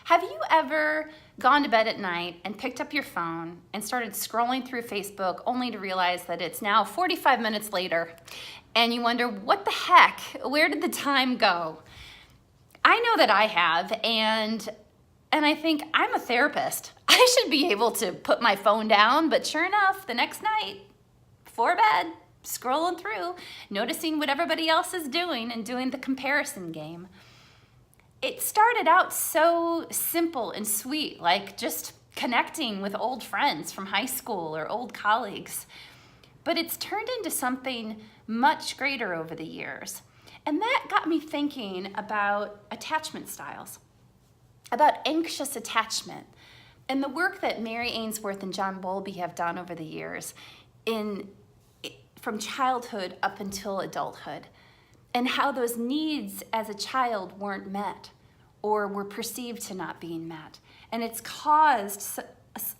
Have you ever gone to bed at night and picked up your phone and started scrolling through Facebook only to realize that it's now 45 minutes later and you wonder, what the heck? Where did the time go? I know that I have, and I think I'm a therapist. I should be able to put my phone down, but sure enough, the next night, before bed, scrolling through, noticing what everybody else is doing and doing the comparison game. It started out so simple and sweet, like just connecting with old friends from high school or old colleagues. But it's turned into something much greater over the years. And that got me thinking about attachment styles, about anxious attachment, and the work that Mary Ainsworth and John Bowlby have done over the years from childhood up until adulthood, and how those needs as a child weren't met or were perceived to not being met. And it's caused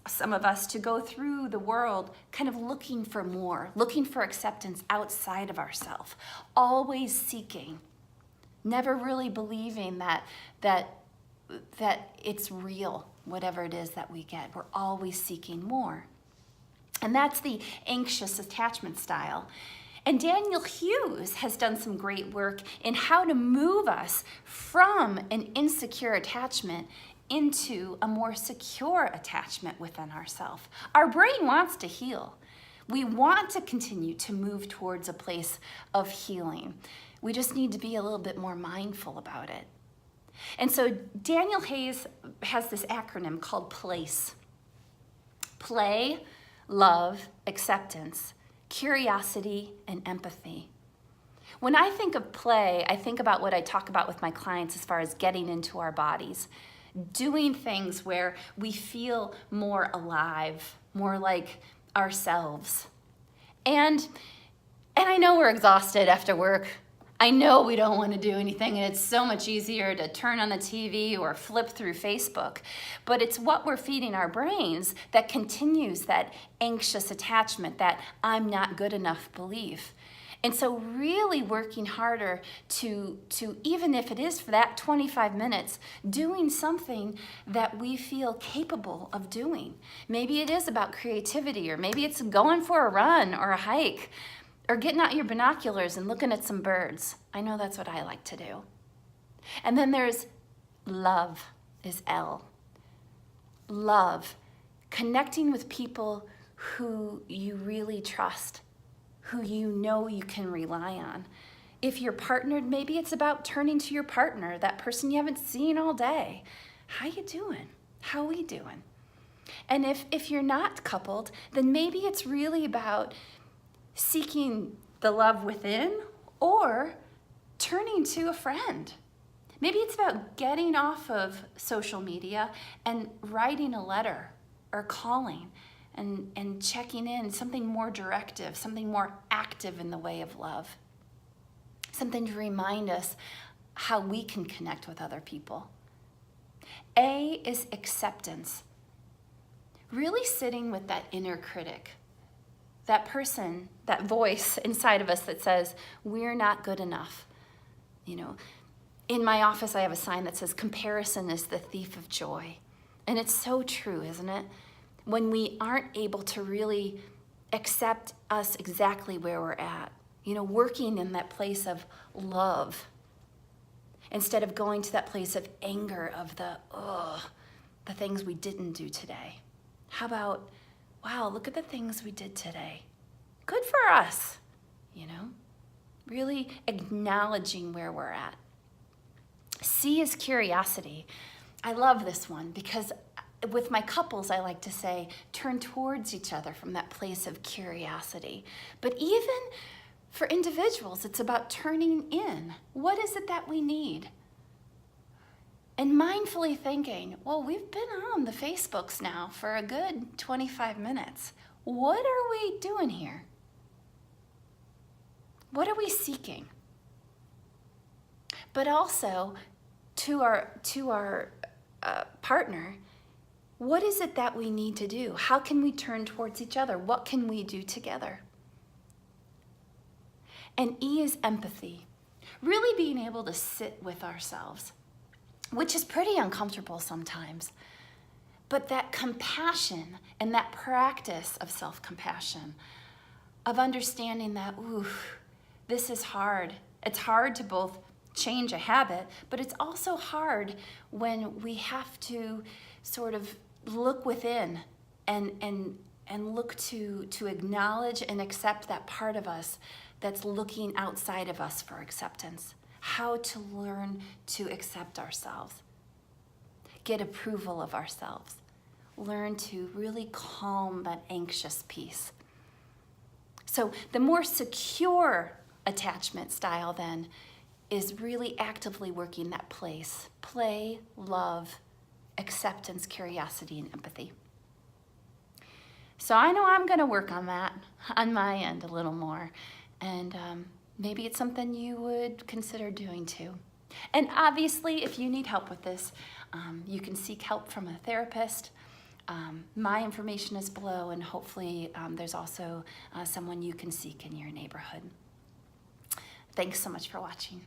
some of us to go through the world kind of looking for more, looking for acceptance outside of ourselves, always seeking, never really believing that it's real, whatever it is that we get. We're always seeking more. And that's the anxious attachment style. And Daniel Hughes has done some great work in how to move us from an insecure attachment into a more secure attachment within ourselves. Our brain wants to heal. We want to continue to move towards a place of healing. We just need to be a little bit more mindful about it. And so Daniel Hughes has this acronym called PLACE. Play, love, acceptance, curiosity, and empathy. When I think of play, I think about what I talk about with my clients as far as getting into our bodies, doing things where we feel more alive, more like ourselves. And I know we're exhausted after work. I know we don't want to do anything, and it's so much easier to turn on the TV or flip through Facebook. But it's what we're feeding our brains that continues that anxious attachment, that I'm not good enough belief. And so really working harder to even if it is for that 25 minutes, doing something that we feel capable of doing. Maybe it is about creativity, or maybe it's going for a run or a hike, or getting out your binoculars and looking at some birds. I know that's what I like to do. And then there's love, is L. Love, connecting with people who you really trust, who you know you can rely on. If you're partnered, maybe it's about turning to your partner, that person you haven't seen all day. How you doing? How we doing? And if you're not coupled, then maybe it's really about seeking the love within or turning to a friend. Maybe it's about getting off of social media and writing a letter or calling and checking in, something more directive, something more active in the way of love, something to remind us how we can connect with other people. A is acceptance, really sitting with that inner critic, that person, that voice inside of us that says, we're not good enough. You know, in my office, I have a sign that says, comparison is the thief of joy. And it's so true, isn't it? When we aren't able to really accept us exactly where we're at, you know, working in that place of love, instead of going to that place of anger, of the things we didn't do today. How about, wow, look at the things we did today. Good for us, you know? Really acknowledging where we're at. C is curiosity. I love this one because with my couples, I like to say, turn towards each other from that place of curiosity. But even for individuals, it's about turning in. What is it that we need? And mindfully thinking, well, we've been on the Facebooks now for a good 25 minutes. What are we doing here? What are we seeking? But also to our partner, what is it that we need to do? How can we turn towards each other? What can we do together? And E is empathy, really being able to sit with ourselves. which is pretty uncomfortable sometimes. But that compassion and that practice of self-compassion, of understanding that, ooh, this is hard. It's hard to both change a habit, but it's also hard when we have to sort of look within and look to acknowledge and accept that part of us that's looking outside of us for acceptance. How to learn to accept ourselves, get approval of ourselves, learn to really calm that anxious piece. So the more secure attachment style then is really actively working that place: play, love, acceptance, curiosity, and empathy. So I know I'm going to work on that on my end a little more, and maybe it's something you would consider doing too. And obviously, if you need help with this, you can seek help from a therapist. My information is below, and hopefully there's also someone you can seek in your neighborhood. Thanks so much for watching.